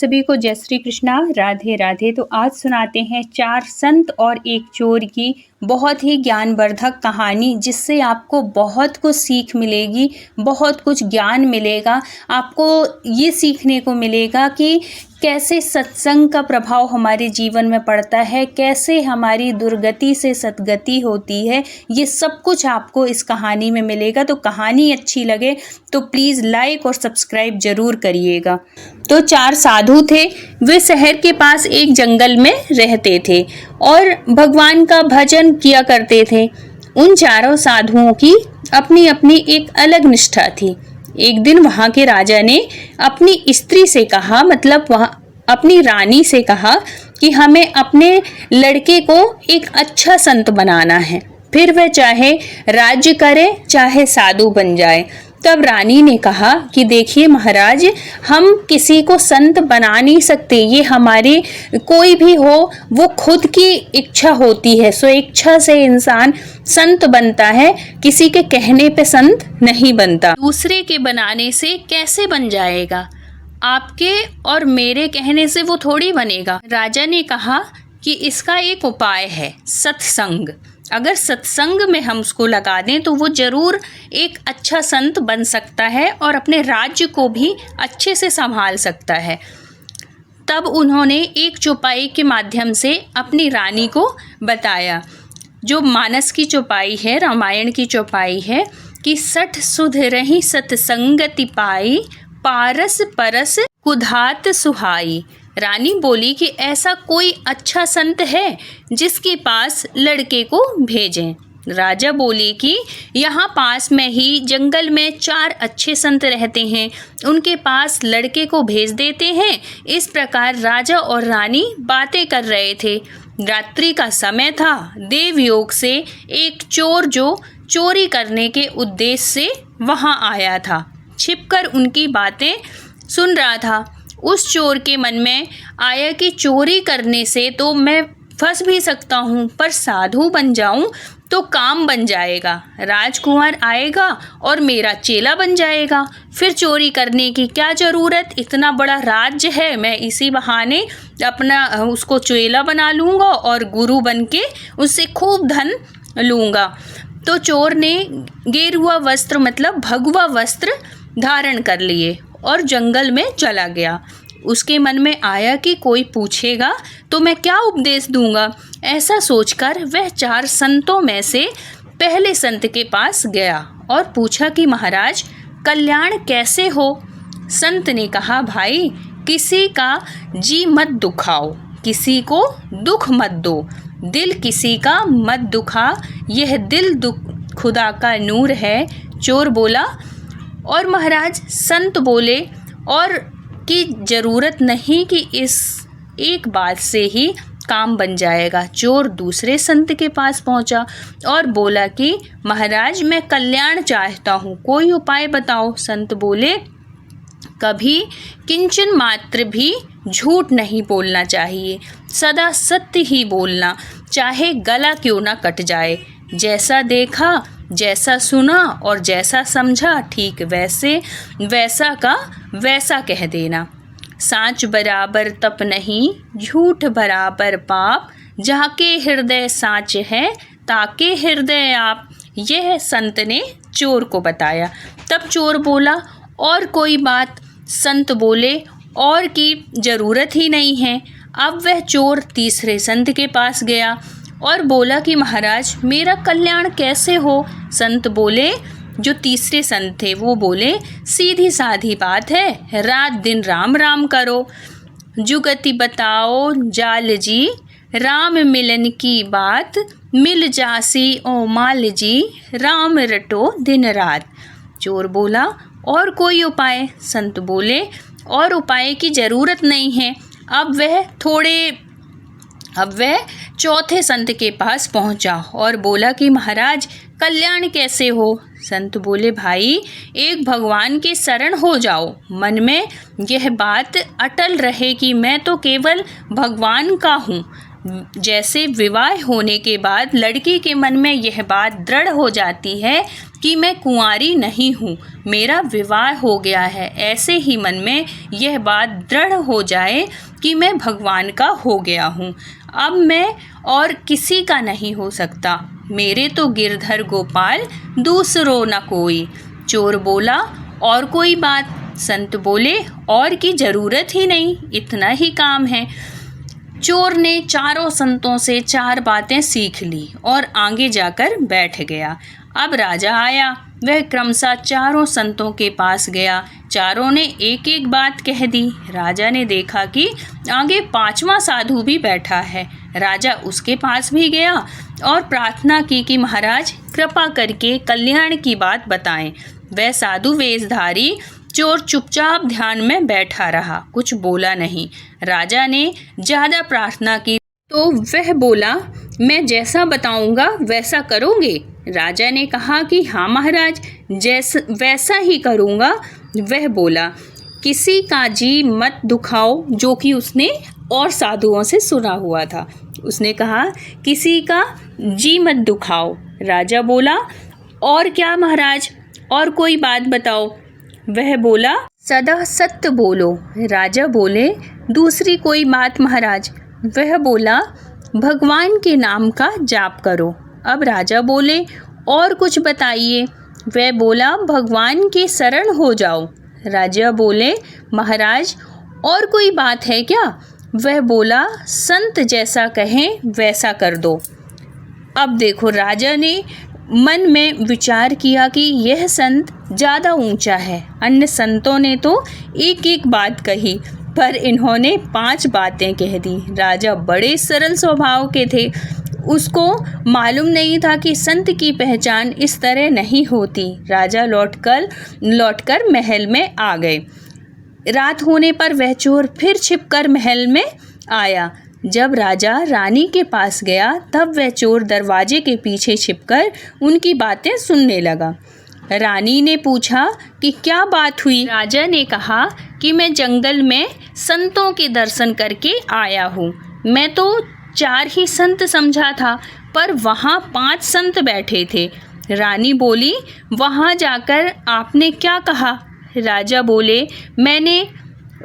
सभी को जय श्री कृष्णा, राधे राधे। तो आज सुनाते हैं 4 संत और एक चोर की बहुत ही ज्ञानवर्धक कहानी, जिससे आपको बहुत कुछ सीख मिलेगी, बहुत कुछ ज्ञान मिलेगा। आपको ये सीखने को मिलेगा कि कैसे सत्संग का प्रभाव हमारे जीवन में पड़ता है, कैसे हमारी दुर्गति से सद्गति होती है। ये सब कुछ आपको इस कहानी में मिलेगा। तो कहानी अच्छी लगे तो प्लीज़ लाइक और सब्सक्राइब ज़रूर करिएगा। तो 4 साधु थे। वे शहर के पास एक जंगल में रहते थे और भगवान का भजन किया करते थे। उन चारों साधुओं की अपनी अपनी एक अलग निष्ठा थी। एक दिन वहाँ के राजा ने अपनी स्त्री से कहा, मतलब वहाँ अपनी रानी से कहा कि हमें अपने लड़के को एक अच्छा संत बनाना है, फिर वह चाहे राज्य करे चाहे साधु बन जाए। तब रानी ने कहा कि देखिए महाराज, हम किसी को संत बना नहीं सकते। ये हमारी कोई भी हो, वो खुद की इच्छा होती है। सो इच्छा से इंसान संत बनता है, किसी के कहने पे संत नहीं बनता। दूसरे के बनाने से कैसे बन जाएगा? आपके और मेरे कहने से वो थोड़ी बनेगा। राजा ने कहा कि इसका एक उपाय है, सत्संग। अगर सत्संग में हम उसको लगा दें तो वो ज़रूर एक अच्छा संत बन सकता है और अपने राज्य को भी अच्छे से संभाल सकता है। तब उन्होंने एक चौपाई के माध्यम से अपनी रानी को बताया, जो मानस की चौपाई है, रामायण की चौपाई है कि 60 सुध रही सत्संगति पाई, पारस परस कुधात सुहाई। रानी बोली कि ऐसा कोई अच्छा संत है जिसके पास लड़के को भेजें। राजा बोले कि यहाँ पास में ही जंगल में 4 अच्छे संत रहते हैं, उनके पास लड़के को भेज देते हैं। इस प्रकार राजा और रानी बातें कर रहे थे। रात्रि का समय था। देवयोग से एक चोर जो चोरी करने के उद्देश्य से वहाँ आया था, छिपकर उनकी बातें सुन रहा था। उस चोर के मन में आया कि चोरी करने से तो मैं फंस भी सकता हूँ, पर साधु बन जाऊँ तो काम बन जाएगा। राजकुमार आएगा और मेरा चेला बन जाएगा। फिर चोरी करने की क्या ज़रूरत, इतना बड़ा राज्य है, मैं इसी बहाने अपना उसको चेला बना लूँगा और गुरु बन के उससे खूब धन लूँगा। तो चोर ने गेरुआ वस्त्र, मतलब भगवा वस्त्र धारण कर लिए और जंगल में चला गया। उसके मन में आया कि कोई पूछेगा तो मैं क्या उपदेश दूंगा। ऐसा सोचकर वह 4 संतों में से पहले संत के पास गया और पूछा कि महाराज, कल्याण कैसे हो? संत ने कहा, भाई, किसी का जी मत दुखाओ, किसी को दुख मत दो, दिल किसी का मत दुखा, यह दिल खुदा का नूर है। चोर बोला। और महाराज संत बोले और की ज़रूरत नहीं कि इस एक बात से ही काम बन जाएगा। चोर दूसरे संत के पास पहुंचा और बोला कि महाराज, मैं कल्याण चाहता हूँ, कोई उपाय बताओ। संत बोले, कभी किंचन मात्र भी झूठ नहीं बोलना चाहिए, सदा सत्य ही बोलना, चाहे गला क्यों ना कट जाए। जैसा देखा, जैसा सुना और जैसा समझा, ठीक वैसा का वैसा कह देना। सांच बराबर तप नहीं, झूठ बराबर पाप, जाके हृदय सांच है, ताके हृदय आप। यह संत ने चोर को बताया। तब चोर बोला, और कोई बात? संत बोले, और की ज़रूरत ही नहीं है। अब वह चोर तीसरे संत के पास गया और बोला कि महाराज, मेरा कल्याण कैसे हो? संत बोले, जो तीसरे संत थे वो बोले, सीधी साधी बात है, रात दिन राम राम करो। जुगति बताओ जाल जी, राम मिलन की बात, मिल जासी ओ माल जी, राम रटो दिन रात। चोर बोला, और कोई उपाय? संत बोले, और उपाय की ज़रूरत नहीं है। अब वह चौथे संत के पास पहुंचा और बोला कि महाराज, कल्याण कैसे हो? संत बोले, भाई, एक भगवान के शरण हो जाओ, मन में यह बात अटल रहे कि मैं तो केवल भगवान का हूँ, जैसे विवाह होने के बाद लड़की के मन में यह बात दृढ़ हो जाती है कि मैं कुंवारी नहीं हूँ, मेरा विवाह हो गया है, ऐसे ही मन में यह बात दृढ़ हो जाए कि मैं भगवान का हो गया हूँ, अब मैं और किसी का नहीं हो सकता, मेरे तो गिरधर गोपाल दूसरो न कोई। चोर बोला, और कोई बात? संत बोले, और की ज़रूरत ही नहीं, इतना ही काम है। चोर ने चारों संतों से 4 बातें सीख ली और आगे जाकर बैठ गया। अब राजा आया, वह क्रमशः चारों संतों के पास गया। चारों ने एक एक बात कह दी। राजा ने देखा कि आगे 5वां साधु भी बैठा है। राजा उसके पास भी गया और प्रार्थना की कि महाराज कृपा करके कल्याण की बात बताएं। वह साधु वेशधारी चोर चुपचाप ध्यान में बैठा रहा, कुछ बोला नहीं। राजा ने ज़्यादा प्रार्थना की तो वह बोला, मैं जैसा बताऊंगा वैसा करोगे? राजा ने कहा कि हाँ महाराज, वैसा ही करूँगा। वह बोला, किसी का जी मत दुखाओ, जो कि उसने और साधुओं से सुना हुआ था। उसने कहा, किसी का जी मत दुखाओ। राजा बोला, और क्या महाराज, और कोई बात बताओ? वह बोला, सदा सत्य बोलो। राजा बोले, दूसरी कोई बात महाराज? वह बोला, भगवान के नाम का जाप करो। अब राजा बोले, और कुछ बताइए? वह बोला, भगवान के शरण हो जाओ। राजा बोले, महाराज और कोई बात है क्या? वह बोला, संत जैसा कहें वैसा कर दो। अब देखो, राजा ने मन में विचार किया कि यह संत ज़्यादा ऊंचा है। अन्य संतों ने तो एक एक बात कही, पर इन्होंने 5 बातें कह दी। राजा बड़े सरल स्वभाव के थे, उसको मालूम नहीं था कि संत की पहचान इस तरह नहीं होती। राजा लौटकर महल में आ गए। रात होने पर वह चोर फिर छिपकर महल में आया। जब राजा रानी के पास गया तब वह चोर दरवाजे के पीछे छिपकर उनकी बातें सुनने लगा। रानी ने पूछा कि क्या बात हुई? राजा ने कहा कि मैं जंगल में संतों के दर्शन करके आया हूँ। मैं तो 4 ही संत समझा था, पर वहाँ 5 संत बैठे थे। रानी बोली, वहाँ जाकर आपने क्या कहा? राजा बोले, मैंने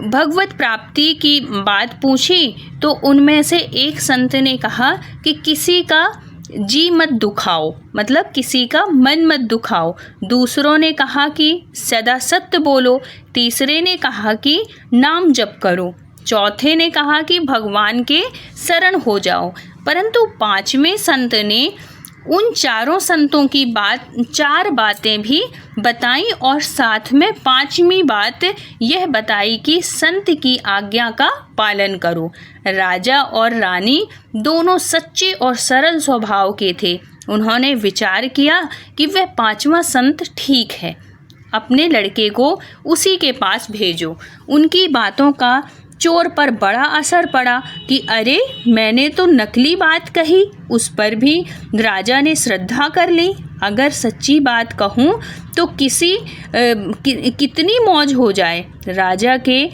भगवत प्राप्ति की बात पूछी तो उनमें से एक संत ने कहा कि किसी का जी मत दुखाओ, मतलब किसी का मन मत दुखाओ। दूसरों ने कहा कि सदा सत्य बोलो। तीसरे ने कहा कि नाम जप करो। चौथे ने कहा कि भगवान के शरण हो जाओ। परंतु 5वें संत ने उन चारों संतों की 4 बातें भी बताई और साथ में 5वीं बात यह बताई कि संत की आज्ञा का पालन करो। राजा और रानी दोनों सच्चे और सरल स्वभाव के थे। उन्होंने विचार किया कि वह 5वां संत ठीक है, अपने लड़के को उसी के पास भेजो। उनकी बातों का चोर पर बड़ा असर पड़ा कि अरे, मैंने तो नकली बात कही। उस पर भी राजा ने श्रद्धा कर ली। अगर सच्ची बात कहूँ तो कितनी मौज हो जाए। राजा के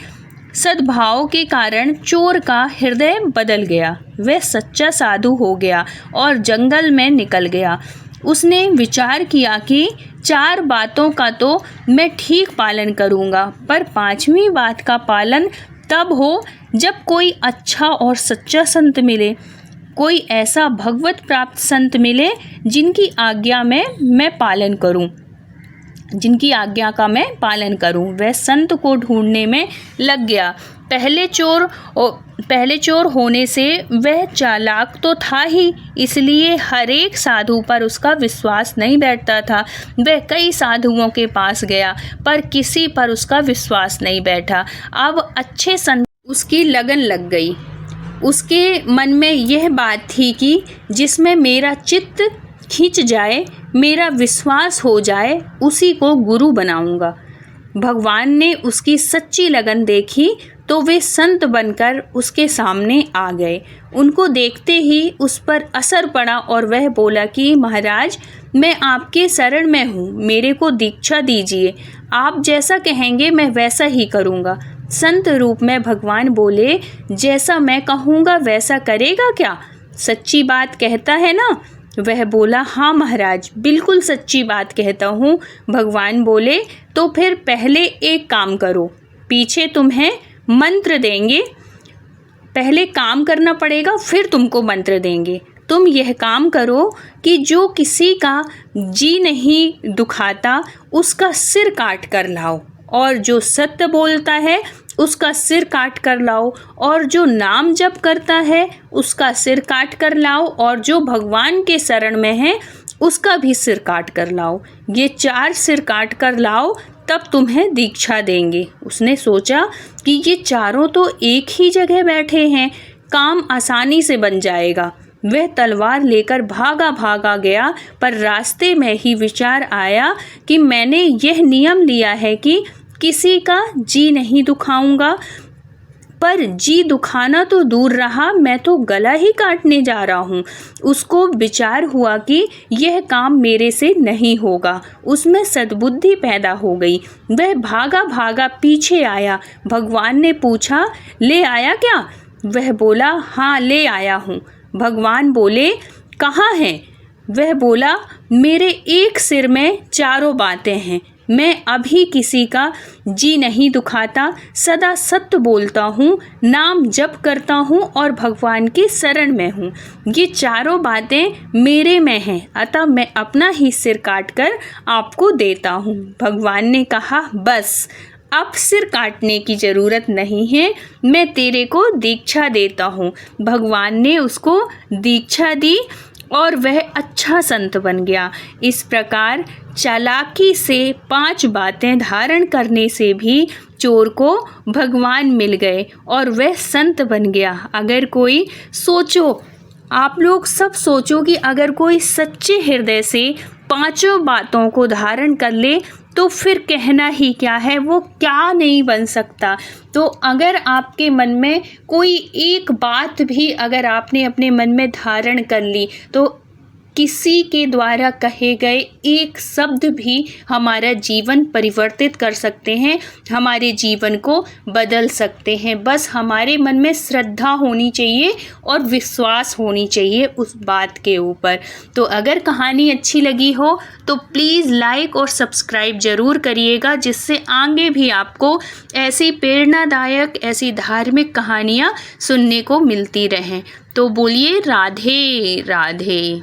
सद्भाव के कारण चोर का हृदय बदल गया। वह सच्चा साधु हो गया और जंगल में निकल गया। उसने विचार किया कि 4 बातों का तो मैं ठीक पालन करूँगा, पर 5वीं बात का पालन तब हो जब कोई अच्छा और सच्चा संत मिले, कोई ऐसा भगवत प्राप्त संत मिले जिनकी आज्ञा का मैं पालन करूं। वह संत को ढूंढने में लग गया। पहले चोर होने से वह चालाक तो था ही, इसलिए हर एक साधु पर उसका विश्वास नहीं बैठता था। वह कई साधुओं के पास गया, पर किसी पर उसका विश्वास नहीं बैठा। अब अच्छे संत उसकी लगन लग गई। उसके मन में यह बात थी कि जिसमें मेरा चित्त खींच जाए, मेरा विश्वास हो जाए, उसी को गुरु बनाऊंगा। भगवान ने उसकी सच्ची लगन देखी तो वे संत बनकर उसके सामने आ गए। उनको देखते ही उस पर असर पड़ा और वह बोला कि महाराज, मैं आपके शरण में हूँ, मेरे को दीक्षा दीजिए। आप जैसा कहेंगे मैं वैसा ही करूँगा। संत रूप में भगवान बोले, जैसा मैं कहूँगा वैसा करेगा क्या? सच्ची बात कहता है ना? वह बोला, हाँ महाराज, बिल्कुल सच्ची बात कहता हूँ। भगवान बोले, तो फिर पहले एक काम करो, पीछे तुम्हें मंत्र देंगे, पहले काम करना पड़ेगा, फिर तुमको मंत्र देंगे। तुम यह काम करो कि जो किसी का जी नहीं दुखाता उसका सिर काट कर लाओ, और जो सत्य बोलता है उसका सिर काट कर लाओ, और जो नाम जप करता है उसका सिर काट कर लाओ, और जो भगवान के शरण में है उसका भी सिर काट कर लाओ। ये 4 सिर काट कर लाओ, तब तुम्हें दीक्षा देंगे। उसने सोचा कि ये चारों तो एक ही जगह बैठे हैं, काम आसानी से बन जाएगा। वह तलवार लेकर भागा गया, पर रास्ते में ही विचार आया कि मैंने यह नियम लिया है कि किसी का जी नहीं दुखाऊंगा, पर जी दुखाना तो दूर रहा, मैं तो गला ही काटने जा रहा हूँ। उसको विचार हुआ कि यह काम मेरे से नहीं होगा। उसमें सद्बुद्धि पैदा हो गई। वह भागा पीछे आया। भगवान ने पूछा, ले आया क्या? वह बोला, हाँ ले आया हूँ। भगवान बोले, कहाँ हैं? वह बोला, मेरे एक सिर में 4 बातें हैं। मैं अभी किसी का जी नहीं दुखाता, सदा सत्य बोलता हूँ, नाम जप करता हूँ और भगवान की शरण में हूँ। ये 4 बातें मेरे में हैं, अतः मैं अपना ही सिर काटकर आपको देता हूँ। भगवान ने कहा, बस अब सिर काटने की ज़रूरत नहीं है, मैं तेरे को दीक्षा देता हूँ। भगवान ने उसको दीक्षा दी और वह अच्छा संत बन गया। इस प्रकार चालाकी से 5 बातें धारण करने से भी चोर को भगवान मिल गए और वह संत बन गया। अगर कोई सोचो, आप लोग सब सोचो कि अगर कोई सच्चे हृदय से 5 बातों को धारण कर ले तो फिर कहना ही क्या है, वो क्या नहीं बन सकता। तो अगर आपके मन में कोई एक बात भी अगर आपने अपने मन में धारण कर ली, तो किसी के द्वारा कहे गए एक शब्द भी हमारा जीवन परिवर्तित कर सकते हैं, हमारे जीवन को बदल सकते हैं। बस हमारे मन में श्रद्धा होनी चाहिए और विश्वास होनी चाहिए उस बात के ऊपर। तो अगर कहानी अच्छी लगी हो तो प्लीज़ लाइक और सब्सक्राइब ज़रूर करिएगा, जिससे आगे भी आपको ऐसी प्रेरणादायक, ऐसी धार्मिक कहानियाँ सुनने को मिलती रहें। तो बोलिए राधे राधे।